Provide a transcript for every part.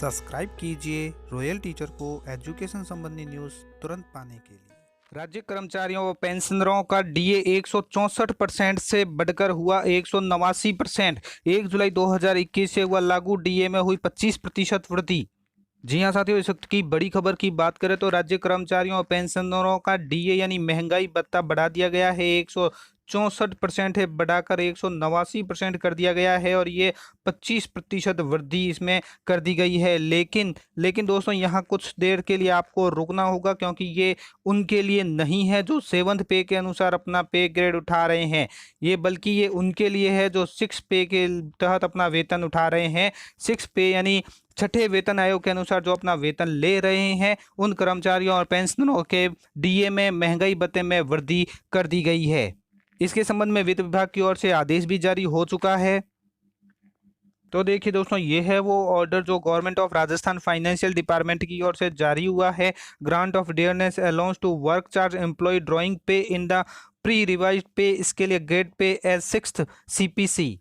Subscribe कीजिए royal teacher को education संबंधी न्यूज़ तुरंत पाने के लिए। राज्य कर्मचारियों व पेंशनरों का डीए 164% से बढ़कर हुआ 189%। 1 जुलाई 2021 से हुआ लागू। डीए में हुई 25% वृद्धि। जी हाँ साथियों, इस वक्त की बड़ी खबर की बात करें तो राज्य कर्मचारियों और पेंशनरों का डीए यानी महंगाई भत्ता बढ़ा दिया गया है। 164% है, बढ़ाकर 189% कर दिया गया है और ये 25% वृद्धि इसमें कर दी गई है। लेकिन लेकिन दोस्तों, यहाँ कुछ देर के लिए आपको रुकना होगा, क्योंकि ये उनके लिए नहीं है जो 7th पे के अनुसार अपना पे ग्रेड उठा रहे हैं। ये बल्कि ये उनके लिए है जो 6 पे के तहत अपना वेतन उठा रहे हैं। 6 पे यानी छठे वेतन आयोग के अनुसार जो अपना वेतन ले रहे हैं, उन कर्मचारियों और पेंशनरों के डीए में महंगाई भत्ते में वृद्धि कर दी गई है। इसके संबंध में वित्त विभाग की ओर से आदेश भी जारी हो चुका है। तो देखिए दोस्तों, ये है वो ऑर्डर जो government of Rajasthan financial department की ओर से जारी हुआ है। Grant of dearness allowance to work charge employ drawing pay in the pre revised pay scale या grade pay as 6th CPC.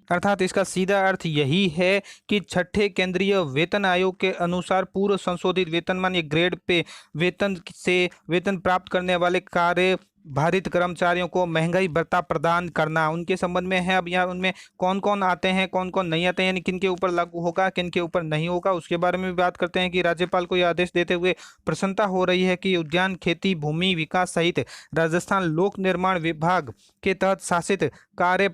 अर्थात इसका सीधा अर्थ यही है कि छठे केंद्रीय वेतन आयोग के अनुसार पूर्व संशोधित वेतनमान या ग्रेड पे वेतन से वेतन प्राप्त करने वाले कार्य भारित कर्मचारियों को महंगाई भत्ता प्रदान करना उनके संबंध में है। अब यहाँ उनमें कौन कौन आते हैं, कौन कौन नहीं आते हैं, यानी किन के ऊपर लागू होगा, किन के ऊपर नहीं होगा, उसके बारे में भी बात करते हैं। कि राज्यपाल को यह आदेश देते हुए प्रसन्नता हो रही है कि उद्यान, खेती, भूमि विकास सहित राजस्थान लोक निर्माण विभाग के तहत शासित कार्य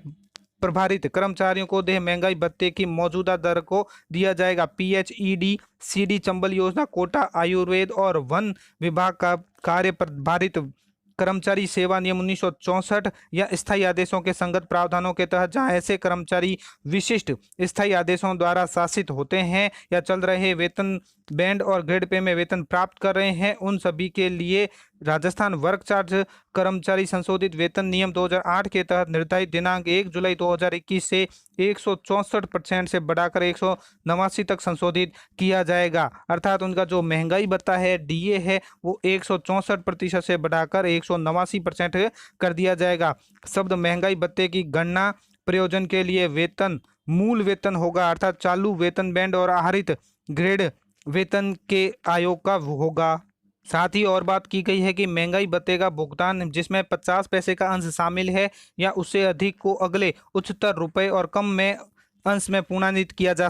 प्रभारित कर्मचारियों को देय महंगाई भत्ते की मौजूदा दर को दिया जाएगा। पीएचईडी, सीडी, चंबल योजना, कोटा, आयुर्वेद और वन विभाग का कार्य प्रभारित कर्मचारी सेवा नियम 1964 या स्थायी आदेशों के संगत प्रावधानों के तहत जहां ऐसे कर्मचारी विशिष्ट स्थायी आदेशों द्वारा शासित होते हैं या चल रहे वेतन बैंड और ग्रेड पे में वेतन प्राप्त कर रहे हैं, उन सभी के लिए राजस्थान वर्क चार्ज कर्मचारी संशोधित वेतन नियम 2008 के तहत निर्धारित दिनांक 1 जुलाई 2021 से 164% से बढ़ाकर 189 तक संशोधित किया जाएगा। अर्थात उनका जो महंगाई भत्ता है, डीए है, वो 164% से बढ़ाकर 189% कर दिया जाएगा। शब्द महंगाई भत्ते की गणना प्रयोजन के लिए वेतन मूल वेतन होगा, अर्थात चालू वेतन बैंड और आहरित ग्रेड वेतन के आयोग का होगा। साथ ही और बात की गई है कि महंगाई भत्ते का भुगतान जिसमें 50 पैसे का अंश शामिल है या उससे अधिक को अगले उच्चतर रुपए और कम में अंश में पूर्णान्वित किया जा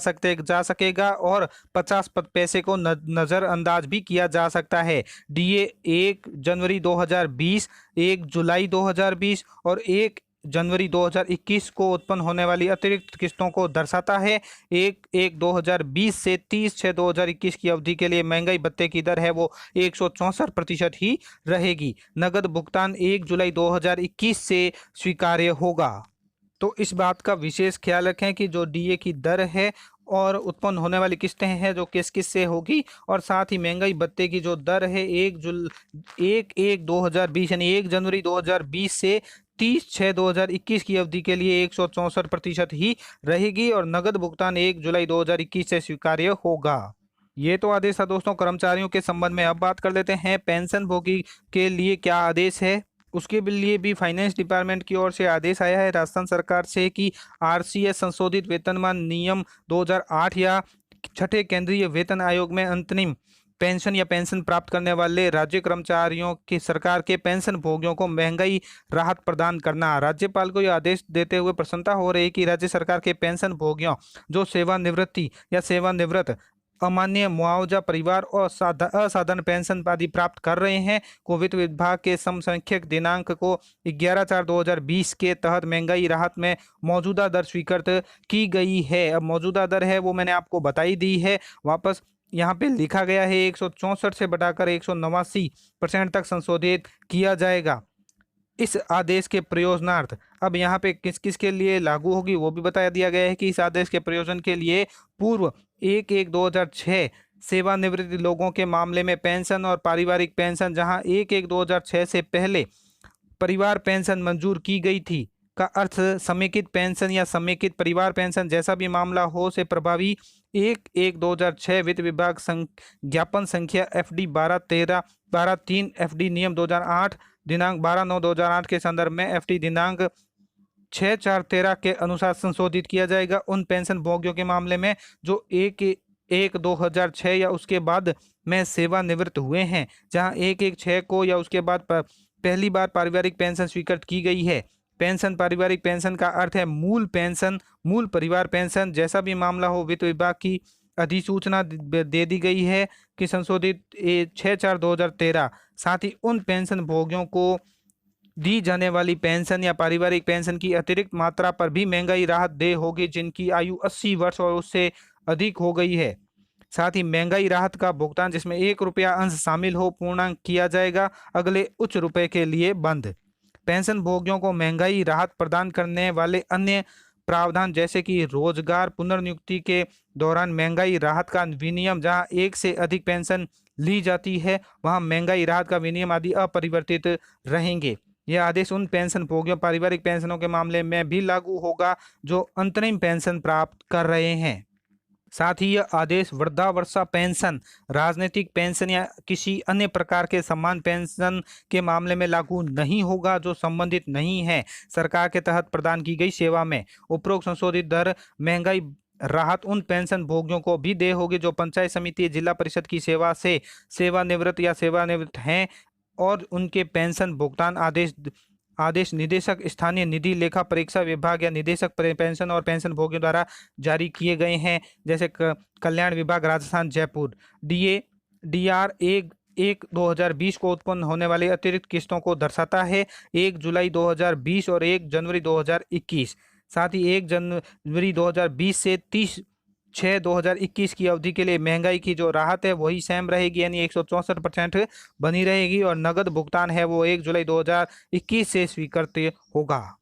सकेगा और 50 पैसे को नज़रअंदाज भी किया जा सकता है। डीए 1 जनवरी 2020, 1 जुलाई 2020 और 1 जनवरी 2021 को उत्पन्न होने वाली अतिरिक्त किस्तों को दर्शाता है। 1/1/2020 से 30/6/2021 की अवधि के लिए महंगाई भत्ते की दर है वो 164% ही रहेगी। नगद भुगतान 1 जुलाई 2021 से स्वीकार्य होगा। तो इस बात का विशेष ख्याल रखें कि जो डीए की दर है और उत्पन्न होने वाली किस्तें हैं जो किस किस से होगी, और साथ ही महंगाई भत्ते की जो दर है 1/1/2020 यानी 1 जनवरी 2020 से 30/6/2021 की अवधि के लिए 164% ही रहेगी और नगद भुगतान 1 जुलाई 2021 से स्वीकार्य होगा। ये तो आदेश था दोस्तों कर्मचारियों के संबंध में। अब बात कर लेते हैं पेंशन भोगी के लिए क्या आदेश है। उसके लिए भी फाइनेंस डिपार्टमेंट की ओर से आदेश आया है राजस्थान सरकार से कि आरसीएस संशोधित वेतनमान नियम 2008 या छठे केंद्रीय वेतन आयोग में अंतरिम पेंशन या पेंशन प्राप्त करने वाले राज्य कर्मचारियों की सरकार के पेंशन भोगियों को महंगाई राहत प्रदान करना। राज्यपाल को यह आदेश देते हुए प्रसन्नता हो रही कि राज्य सरकार के पेंशन भोगियों जो सेवानिवृत्ति या सेवानिवृत्त, अमान्य मुआवजा, परिवार और असाधारण पेंशन आदि प्राप्त कर रहे हैं को वित्त विभाग के समसंख्यक दिनांक को 11/4/2020 के तहत महंगाई राहत में मौजूदा दर स्वीकृत की गई है। अब मौजूदा दर है वो मैंने आपको बताई दी है। वापस यहाँ पे लिखा गया है 164 से बढ़ाकर 189% तक संशोधित किया जाएगा। इस आदेश के प्रयोजनार्थ अब यहाँ पे किस किस के लिए लागू होगी वो भी बता दिया गया है कि इस आदेश के प्रयोजन के लिए पूर्व 1/1/2006 सेवानिवृत्त लोगों के मामले में पेंशन और पारिवारिक पेंशन जहां 1/1/2006 से पहले परिवार पेंशन मंजूर की गई थी का अर्थ समेकित पेंशन या समेकित परिवार पेंशन जैसा भी मामला हो से प्रभावी 1/1/2006 वित्त विभाग ज्ञापन संख्या FD 12-13 FD नियम 2008 दिनांक 12/9/2008 के संदर्भ में FD दिनांक 6/4/13 के अनुसार संशोधित किया जाएगा। उन पेंशन भोगियों के मामले में जो 1 1/2006 या उसके बाद में सेवानिवृत्त हुए हैं, जहां 1/1/6 को या उसके बाद पहली बार पारिवारिक पेंशन स्वीकृत की गई है। पेंशन पारिवारिक पेंशन का अर्थ है मूल पेंशन, मूल परिवार पेंशन। जैसा भी मामला हो, वित्त विभाग की अधिसूचना दे दी गई है कि संशोधित 6/4/2013। साथ ही उन पेंशन भोगियों को दी जाने वाली पेंशन या पारिवारिक पेंशन की अतिरिक्त मात्रा पर भी महंगाई राहत दे होगी जिनकी आयु 80 वर्ष और उससे अधिक हो गई है। साथ ही महंगाई राहत का भुगतान जिसमें 1 रुपया अंश शामिल हो पूर्णांक किया जाएगा, अगले उच्च रुपए के लिए बंद। पेंशन भोगियों को महंगाई राहत प्रदान करने वाले अन्य प्रावधान जैसे कि रोजगार पुनर्नियुक्ति के दौरान महंगाई राहत का विनियम, जहां एक से अधिक पेंशन ली जाती है वहां महंगाई राहत का विनियम आदि अपरिवर्तित रहेंगे। यह आदेश उन पेंशन भोगियों पारिवारिक पेंशनों के मामले में भी लागू होगा जो अंतरिम पेंशन प्राप्त कर रहे हैं। साथ ही यह आदेश वृद्धावस्था पेंशन, राजनीतिक पेंशन या किसी अन्य प्रकार के सम्मान पेंशन के मामले में लागू नहीं होगा जो संबंधित नहीं है सरकार के तहत प्रदान की गई सेवा में। उपरोक्त संशोधित दर महंगाई राहत उन पेंशन भोगियों को भी दे होगी जो पंचायत समिति जिला परिषद की सेवा से सेवानिवृत्त या सेवानिवृत्त हैं और उनके पेंशन भुगतान आदेश निदेशक स्थानीय निधि लेखा परीक्षा विभाग या निदेशक पेंशन और पेंशन भोगियों द्वारा जारी किए गए हैं, जैसे कल्याण विभाग राजस्थान जयपुर। DAR 1/1/2020 को उत्पन्न होने वाली अतिरिक्त किस्तों को दर्शाता है 1 जुलाई 2020 और 1 जनवरी 2021। साथ ही 1 जनवरी 2020 से 30/6/2021 की अवधि के लिए महंगाई की जो राहत है वही सेम रहेगी, यानी 164% बनी रहेगी और नगद भुगतान है वो 1 जुलाई 2021 से स्वीकृत होगा।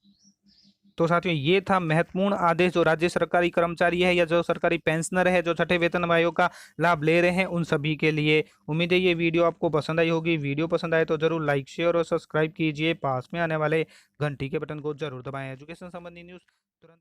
तो साथियों, ये था महत्वपूर्ण आदेश जो राज्य सरकारी कर्मचारी है या जो सरकारी पेंशनर है जो छठे वेतन आयोग का लाभ ले रहे हैं उन सभी के लिए। उम्मीद है ये वीडियो आपको पसंद आई होगी। वीडियो पसंद आए तो जरूर लाइक शेयर और सब्सक्राइब कीजिए। पास में आने वाले घंटी के बटन को जरूर दबाएं। एजुकेशन संबंधी न्यूज़ तुरंत